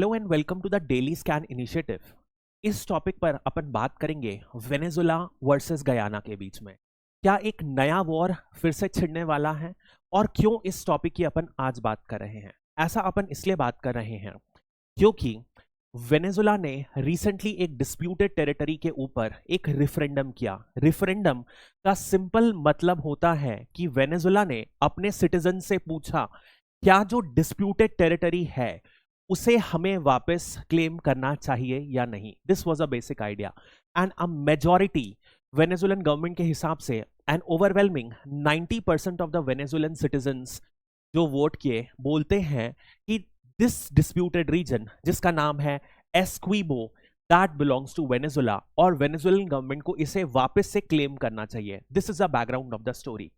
Hello and welcome to the Daily Scan initiative. इस topic पर अपन बात करेंगे वेनेजुला वर्सेस गयाना के बीच में क्या एक नया वॉर फिर से छिड़ने वाला है और क्यों इस टॉपिक की अपन आज बात कर रहे हैं। ऐसा अपन इसलिए बात कर रहे हैं क्योंकि वेनेजुला ने रिसेंटली एक डिस्प्यूटेड टेरिटरी के ऊपर एक रिफरेंडम किया। रिफरेंडम का सिंपल मतलब होता है कि वेनेजुला ने अपने सिटीजन से पूछा क्या जो डिस्प्यूटेड टेरिटरी है उसे हमें वापस क्लेम करना चाहिए या नहीं। This was a basic idea and a majority Venezuelan government के हिसाब से an overwhelming 90% of the Venezuelan citizens जो वोट किए बोलते हैं कि दिस डिस्प्यूटेड रीजन जिसका नाम है एस्क्विबो दैट बिलोंग्स टू वेनेजुला और वेनेजुलन गवर्नमेंट को इसे वापस से क्लेम करना चाहिए। This is the background of the story.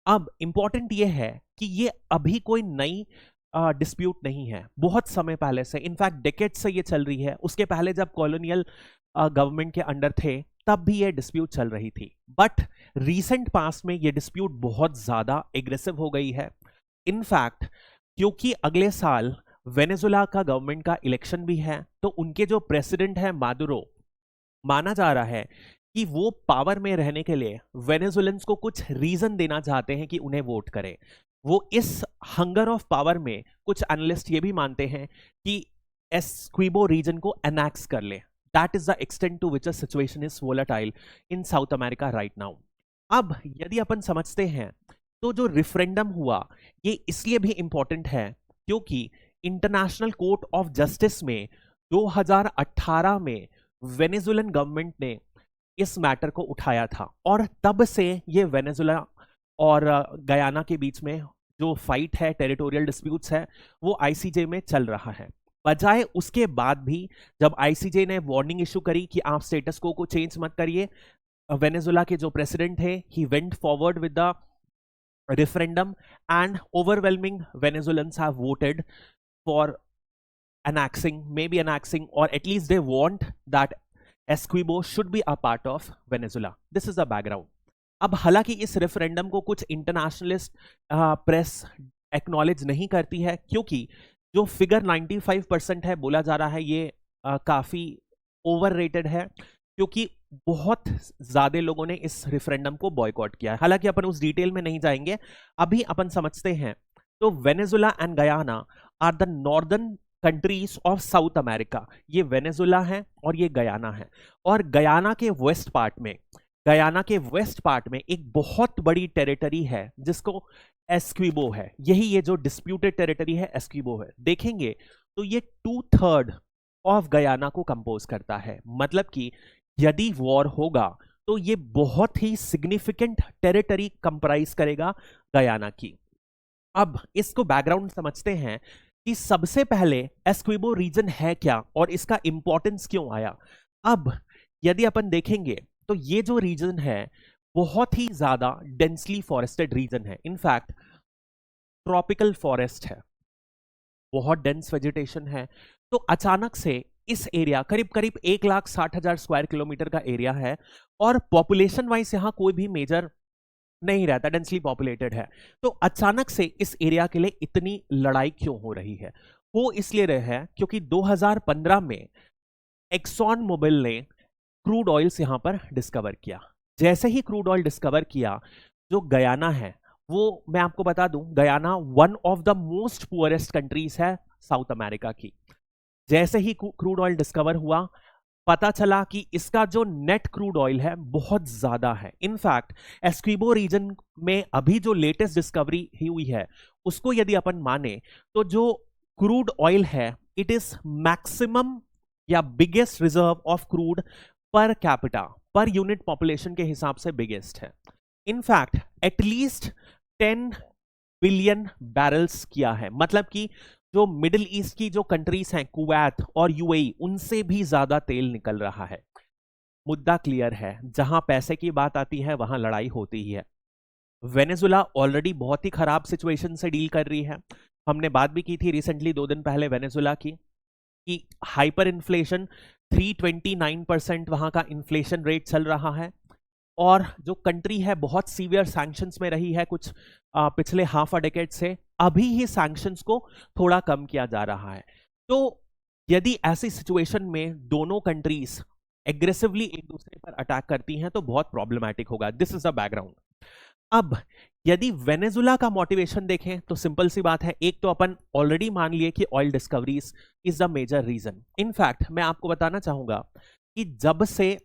अब इंपॉर्टेंट ये है कि ये अभी कोई नई डिस्प्यूट नहीं है, बहुत समय पहले से, इनफैक्ट डेकेड से ये चल रही है। उसके पहले जब कॉलोनियल गवर्नमेंट के अंडर थे तब भी ये डिस्प्यूट चल रही थी, बट रीसेंट पास्ट में ये डिस्प्यूट बहुत ज्यादा एग्रेसिव हो गई है। इनफैक्ट क्योंकि अगले साल वेनेजुला का गवर्नमेंट का इलेक्शन भी है तो उनके जो प्रेसिडेंट है मादुरो, माना जा रहा है कि वो पावर में रहने के लिए वेनेजुएलन्स को कुछ रीजन देना चाहते हैं कि उन्हें वोट करें। वो इस हंगर ऑफ पावर में कुछ एनालिस्ट ये भी मानते हैं कि एस्क्विबो रीजन को एनेक्स कर ले। That is the extent to which a situation is volatile in South America right now. अब यदि अपन समझते हैं तो जो रिफरेंडम हुआ ये इसलिए भी इंपॉर्टेंट है क्योंकि इंटरनेशनल कोर्ट ऑफ जस्टिस में 2018 में वेनेजुएलन गवर्नमेंट ने इस मैटर को उठाया था और तब से ये वेनेजुला और गयाना के बीच में जो फाइट है, टेरिटोरियल डिस्प्यूट्स है, वो आईसीजे में चल रहा है। बजाय उसके बाद भी जब आईसीजे ने वार्निंग इशू करी कि आप स्टेटस को चेंज मत करिए, वेनेजुला के जो प्रेसिडेंट थे he went forward with the referendum and overwhelming Venezuelans have voted for annexing or at least they want that Esquibo should be a part of Venezuela. This is the background. अब हालांकि इस referendum को कुछ internationalist press acknowledge नहीं करती है क्योंकि जो फिगर 95% है बोला जा रहा है ये काफी ओवररेटेड है क्योंकि बहुत ज्यादा लोगों ने इस रेफरेंडम को बॉयकॉट किया है। हालांकि अपन उस डिटेल में नहीं जाएंगे, अभी अपन समझते हैं। तो Venezuela and Guyana are the northern countries of South America. ये वेनेजुला है और ये गयाना है। और गयाना के वेस्ट पार्ट में एक बहुत बड़ी टेरिटरी है जिसको एस्क्विबो है। यही ये जो डिस्प्यूटेड टेरिटरी है एस्क्विबो है। देखेंगे तो ये 2/3 ऑफ गयाना को कंपोज करता है। मतलब कि यदि वॉर होगा तो ये बहुत ही सिग्निफिकेंट टेरिटरी कंप्राइज करेगा गयाना की। अब इसको बैकग्राउंड समझते हैं कि सबसे पहले एस्क्विबो रीजन है क्या और इसका इंपॉर्टेंस क्यों आया। अब यदि अपन देखेंगे तो ये जो रीजन है बहुत ही ज्यादा डेंसली फॉरेस्टेड रीजन है। इनफैक्ट ट्रॉपिकल फॉरेस्ट है, बहुत डेंस वेजिटेशन है। तो अचानक से इस एरिया करीब करीब 1,60,000 स्क्वायर किलोमीटर का एरिया है और पॉपुलेशन वाइज यहां कोई भी मेजर नहीं रहता, डेंसली पॉपुलेटेड है। तो अचानक से इस एरिया के लिए इतनी लड़ाई क्यों हो रही है? वो इसलिए रहे है क्योंकि 2015 में एक्सॉन मोबिल ने क्रूड ऑयल्स यहां पर डिस्कवर किया। जैसे ही क्रूड ऑयल डिस्कवर किया, जो गयाना है वो मैं आपको बता दूं, Guyana one of the most poorest countries है साउथ अमेरिका की। जैसे ही क्रूड ऑयल डिस्कवर हुआ, पता चला कि इसका जो नेट क्रूड ऑयल है बहुत ज्यादा है। इनफैक्ट एस्क्विबो रीजन में अभी जो लेटेस्ट डिस्कवरी हुई है उसको यदि अपन माने तो जो क्रूड ऑयल है इट इज मैक्सिमम या biggest reserve of crude per capita, per unit population के हिसाब से बिगेस्ट है। इनफैक्ट एटलीस्ट 10 बिलियन बैरल्स किया है। मतलब कि जो मिडिल ईस्ट की जो कंट्रीज हैं कुवैत और यूएई, उनसे भी ज्यादा तेल निकल रहा है। मुद्दा क्लियर है, जहां पैसे की बात आती है वहां लड़ाई होती ही है। वेनेजुला ऑलरेडी बहुत ही खराब सिचुएशन से डील कर रही है। हमने बात भी की थी रिसेंटली 2 दिन पहले वेनेजुला की कि हाइपर इन्फ्लेशन 329% वहां का इन्फ्लेशन रेट चल रहा है और जो कंट्री है बहुत सीवियर सैंक्शंस में रही है कुछ पिछले हाफ अ डेकेड से। अभी ही सैंक्शंस को थोड़ा कम किया जा रहा है। तो यदि ऐसी सिचुएशन में दोनों कंट्रीज एग्रेसिवली एक दूसरे पर अटैक करती हैं तो बहुत प्रॉब्लमैटिक होगा। This is the background. अब यदि वेनेजुला का मोटिवेशन देखें तो सिंपल सी बात है, एक तो अपन ऑलरेडी मान लिए कि oil discoveries is the major reason. In fact मैं आपको बताना चाहूंगा कि जब से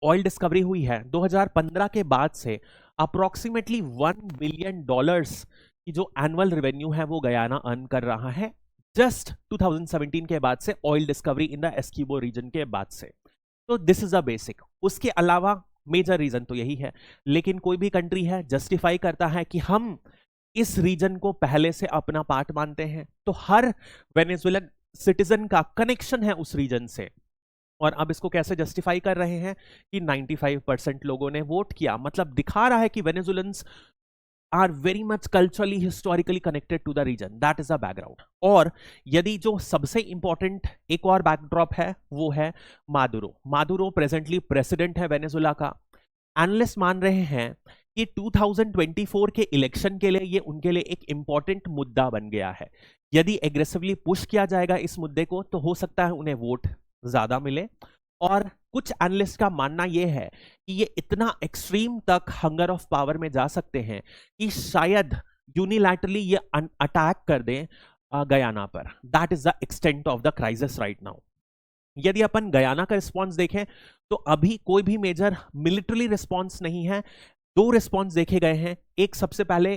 ऑयल डिस्कवरी हुई है 2015 के बाद से अप्रोक्सीमेटली $1 बिलियन की जो एनुअल रेवेन्यू है वो गयाना अर्न कर रहा है, जस्ट 2017 के बाद से, oil discovery in the Essequibo region के बाद से। तो दिस इज अ बेसिक। उसके अलावा मेजर रीजन तो यही है, लेकिन कोई भी कंट्री है जस्टिफाई करता है कि हम इस रीजन को पहले से अपना पार्ट मानते हैं, तो हर वेनेजुएलन सिटीजन का कनेक्शन है उस रीजन से। और अब इसको कैसे जस्टिफाई कर रहे हैं कि 95% लोगों ने वोट किया, मतलब दिखा रहा है कि Venezuelans are very much culturally historically connected to the region. That is the background. और यदि जो सबसे इंपॉर्टेंट एक और बैकड्रॉप है वो है मादुरो। मादुरो प्रेजेंटली प्रेसिडेंट है वेनेजुला का। एनालिस्ट मान रहे हैं कि 2024 के इलेक्शन के लिए ये उनके लिए एक इंपॉर्टेंट मुद्दा बन गया है। यदि एग्रेसिवली पुश किया जाएगा इस मुद्दे को तो हो सकता है उन्हें वोट ज्यादा मिले। और कुछ एनालिस्ट का मानना यह है कि ये इतना एक्सट्रीम तक हंगर ऑफ पावर में जा सकते हैं कि शायद यूनिलैटरली ये अटैक कर दें गयाना पर। That is the extent of the crisis right now. यदि अपन गयाना का रिस्पॉन्स देखें तो अभी कोई भी मेजर मिलिट्री रिस्पॉन्स नहीं है। दो रिस्पॉन्स देखे गए हैं। एक, सबसे पहले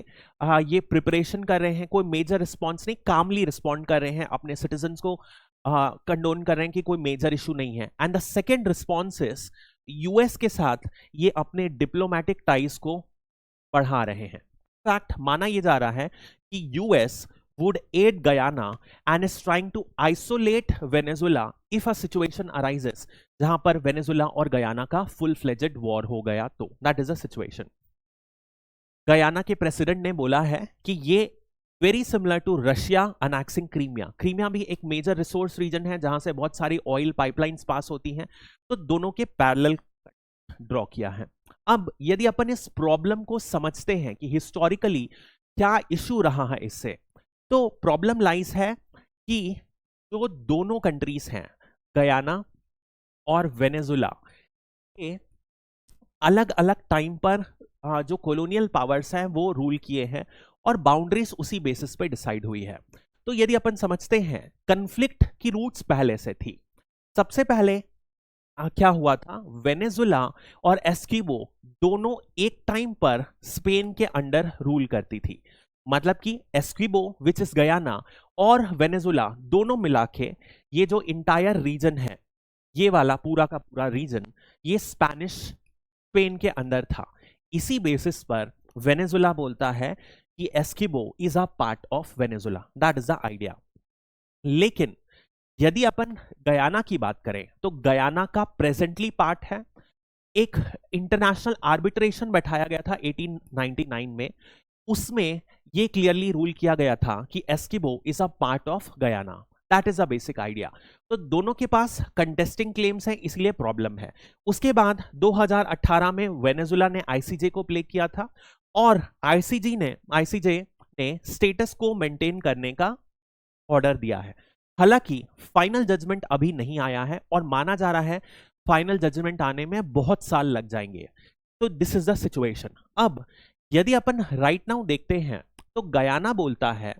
ये प्रिपरेशन कर रहे हैं, कोई मेजर रिस्पॉन्स नहीं, कामली रिस्पॉन्ड कर रहे हैं, अपने सिटीजन्स को कंडोन कर रहे हैं कि कोई मेजर इशू नहीं है। And the second response is US के साथ ये अपने डिप्लोमेटिक टाइज को बढ़ा रहे हैं। फैक्ट माना यह जा रहा है कि US would aid Guyana and is trying to isolate Venezuela if a situation arises जहां पर वेनेजुला और गयाना का फुल फ्लेजेड वॉर हो गया तो। That is a situation. Guyana के प्रेसिडेंट ने बोला है कि ये very similar to Russia annexing Crimea. Crimea भी एक मेजर रिसोर्स रीजन है जहां से बहुत सारी ऑयल पाइपलाइंस पास होती हैं, तो दोनों के पैरेलल ड्रॉ किया है। अब यदि अपन इस प्रॉब्लम को समझते हैं कि हिस्टोरिकली क्या इशू रहा है इससे, तो प्रॉब्लम लाइज है कि जो दोनों कंट्रीज हैं गयाना और वेनेजुला, ये अलग अलग टाइम पर जो कॉलोनियल पावर्स हैं वो रूल किए हैं और बाउंड्रीज उसी बेसिस पे डिसाइड हुई है। तो यदि अपन समझते हैं कन्फ्लिक्ट की रूट्स पहले से थी। सबसे पहले क्या हुआ था, वेनेजुला और एस्किबो दोनों एक टाइम पर स्पेन के अंडर रूल करती थी। मतलब कि एस्किबो विच इज गयाना और वेनेजुला दोनों मिला के ये जो इंटायर रीजन है, ये वाला पूरा का पूरा रीजन, ये स्पेनिश स्पेन के अंदर था। इसी बेसिस पर वेनेजुला बोलता है कि Essequibo is a part of Venezuela. That is the idea. लेकिन यदि अपन गयाना की बात करें तो गयाना का प्रेजेंटली पार्ट है। एक इंटरनेशनल आर्बिट्रेशन बैठाया गया था 1899 में, उसमें ये क्लियरली रूल किया गया था कि Essequibo is a part of Guyana. That is a basic idea. तो दोनों के पास कंटेस्टिंग क्लेम्स हैं, इसलिए प्रॉब्लम है। उसके बाद 2018 में वेनेजुला ने आईसीजे को प्ले किया था और आईसीजे ने स्टेटस को मेंटेन करने का ऑर्डर दिया है। हालांकि फाइनल जजमेंट अभी नहीं आया है और माना जा रहा है फाइनल जजमेंट आने में बहुत साल लग जाएंगे। तो दिस इज द सिचुएशन। अब यदि अपन राइट नाउ देखते हैं तो गयाना बोलता है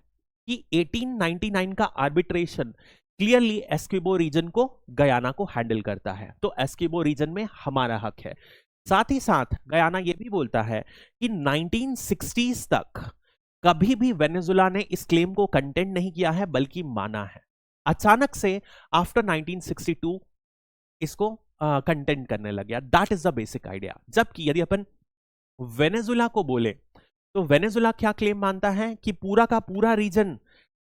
कि 1899 का आर्बिट्रेशन क्लियरली एस्किबो रीजन को, गयाना को हैंडल करता है, तो एस्किबो रीजन में हमारा हक है। साथ ही साथ गयाना यह भी बोलता है कि 1960s तक कभी भी वेनेजुला ने इस क्लेम को कंटेंट नहीं किया है बल्कि माना है। अचानक से आफ्टर 1962 इसको कंटेंट करने लग गया। That is the basic idea. जबकि यदि अपन वेनेजुला को बोले तो वेनेजुला क्या क्लेम मानता है कि पूरा का पूरा रीजन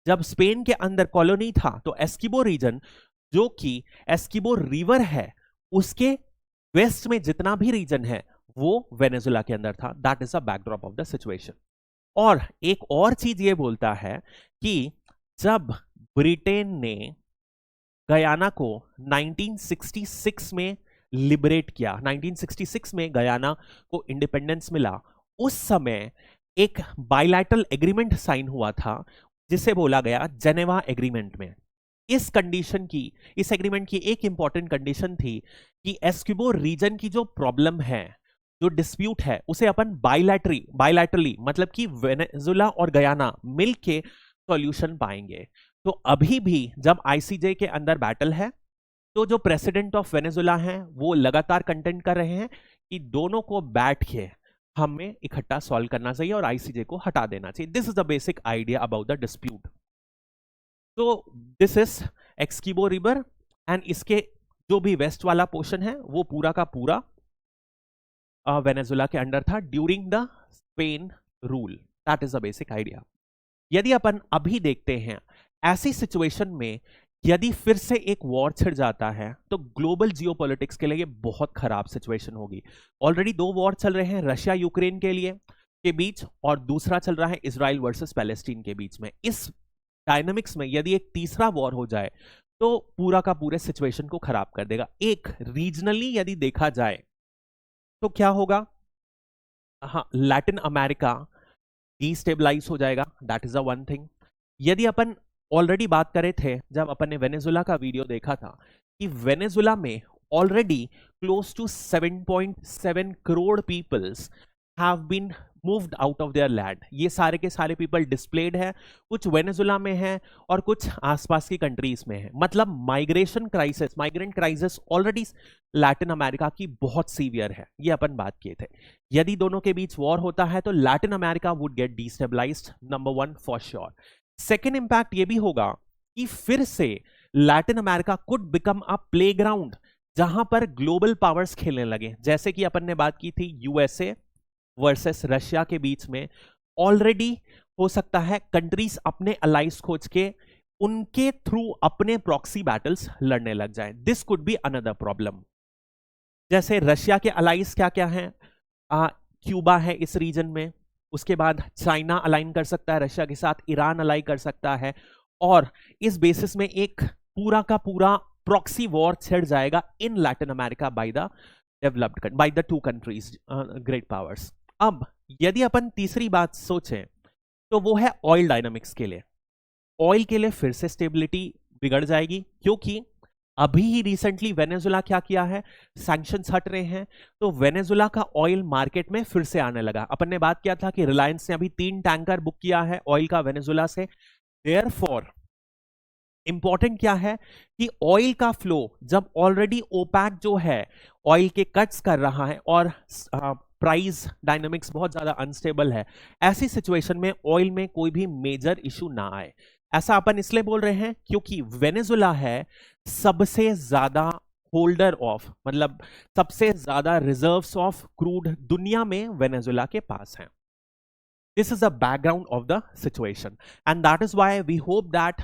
जब स्पेन के अंदर कॉलोनी था तो एस्किबो रीजन, जो कि एस्किबो रिवर है उसके वेस्ट में जितना भी रीजन है वो वेनेजुला के अंदर था। That is the backdrop of the situation. और एक और चीज ये बोलता है कि जब ब्रिटेन ने गयाना को 1966 में लिबरेट किया, 1966 में गयाना को इंडिपेंडेंस मिला, उस समय एक बायलैटरल एग्रीमेंट साइन हुआ था जिसे बोला गया जेनेवा एग्रीमेंट में। इस कंडीशन की, इस एग्रीमेंट की एक इंपॉर्टेंट कंडीशन थी कि एस्किमो रीजन की जो प्रॉब्लम है, जो डिस्प्यूट है, उसे अपन बायलैटरली मतलब कि वेनेजुला और गयाना मिलके सॉल्यूशन पाएंगे। तो अभी भी जब आईसीजे के अंदर बैटल है, तो जो प्रेसिडेंट ऑफ वेनेजुला हैं वो लगातार कंटेंट कर रहे हैं कि दोनों को बैठ के हमें इकट्ठा सॉल्व करना चाहिए और आईसीजे को हटा देना चाहिए। This is the basic idea about the dispute. तो दिस इज एक्सकिबो रिवर एंड इसके जो भी वेस्ट वाला पोर्शन है वो पूरा का पूरा वेनेजुला के अंडर था during the Spain rule. That is the basic idea. यदि अपन अभी देखते हैं, ऐसी सिचुएशन में यदि फिर से एक वॉर छिड़ जाता है तो ग्लोबल जियोपॉलिटिक्स के लिए ये बहुत खराब सिचुएशन होगी। ऑलरेडी 2 वॉर चल रहे हैं रशिया यूक्रेन के बीच, और दूसरा चल रहा है इजराइल वर्सेस पैलेस्टीन के बीच में। इस डायनामिक्स में यदि एक तीसरा वॉर हो जाए तो पूरा का पूरे सिचुएशन को खराब कर देगा। एक रीजनली यदि देखा जाए तो क्या होगा, हाँ, लैटिन अमेरिका डिस्टेबलाइज हो जाएगा, that is the one thing. यदि अपन ऑलरेडी बात करे थे जब अपन ने वेनेजुला का वीडियो देखा था कि वेनेजुला में already close to 7.7 crore peoples have been moved out of their land. ये सारे के सारे पीपल डिस्प्लेड है, कुछ वेनेजुला में है और कुछ आसपास की कंट्रीज में है। मतलब migrant crisis already Latin America की बहुत सीवियर है, ये अपन बात किए थे। यदि दोनों के बीच वॉर होता है तो Latin America would get destabilized, number 1 for sure. Second impact ये भी होगा कि फिर से Latin America could become a playground जहां पर ग्लोबल पावर्स खेलने लगे। जैसे कि अपन ने बात की थी यूएसए वर्सेस रशिया के बीच में, ऑलरेडी हो सकता है कंट्रीज अपने अलाइज खोज के उनके थ्रू अपने प्रॉक्सी बैटल्स लड़ने लग जाएं। This could be another problem. जैसे रशिया के अलाइज क्या क्या हैं, क्यूबा है इस रीजन में, उसके बाद चाइना अलाइन कर सकता है रशिया के साथ, ईरान अलाइन कर सकता है, और इस बेसिस में एक पूरा का पूरा प्रॉक्सी वॉर छिड़ जाएगा in Latin America by the developed, by the 2 countries great powers. अब यदि अपन तीसरी बात सोचें तो वो है ऑयल डायनामिक्स के लिए। ऑयल के लिए फिर से स्टेबिलिटी बिगड़ जाएगी, क्योंकि अभी ही रिसेंटली वेनेजुला क्या किया है, सैंक्शंस हट रहे हैं, तो वेनेजुला का ऑयल मार्केट में फिर से आने लगा। अपन ने बात किया था कि रिलायंस ने अभी 3 टैंकर बुक किया है ऑयल का वेनेजुला से। देयरफॉर इंपॉर्टेंट क्या है कि ऑयल का फ्लो जब ऑलरेडी ओपेक जो है ऑयल के कट्स कर रहा है और प्राइस डायनामिक्स बहुत ज्यादा अनस्टेबल है, ऐसी सिचुएशन में ऑयल में कोई भी मेजर इशू ना आए। ऐसा अपन इसलिए बोल रहे हैं क्योंकि वेनेजुला है सबसे ज्यादा होल्डर ऑफ, मतलब सबसे ज्यादा रिजर्व्स ऑफ क्रूड दुनिया में वेनेजुला के पास है। This is the background of the situation and that is why we hope that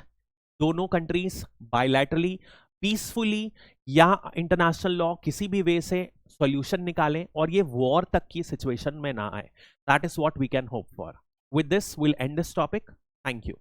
दोनों कंट्रीज बायलैटरली पीसफुली या इंटरनेशनल लॉ किसी भी वे से सॉल्यूशन निकालें और ये वॉर तक की सिचुएशन में ना आए। That is what we can hope for. With this will end this topic. Thank you.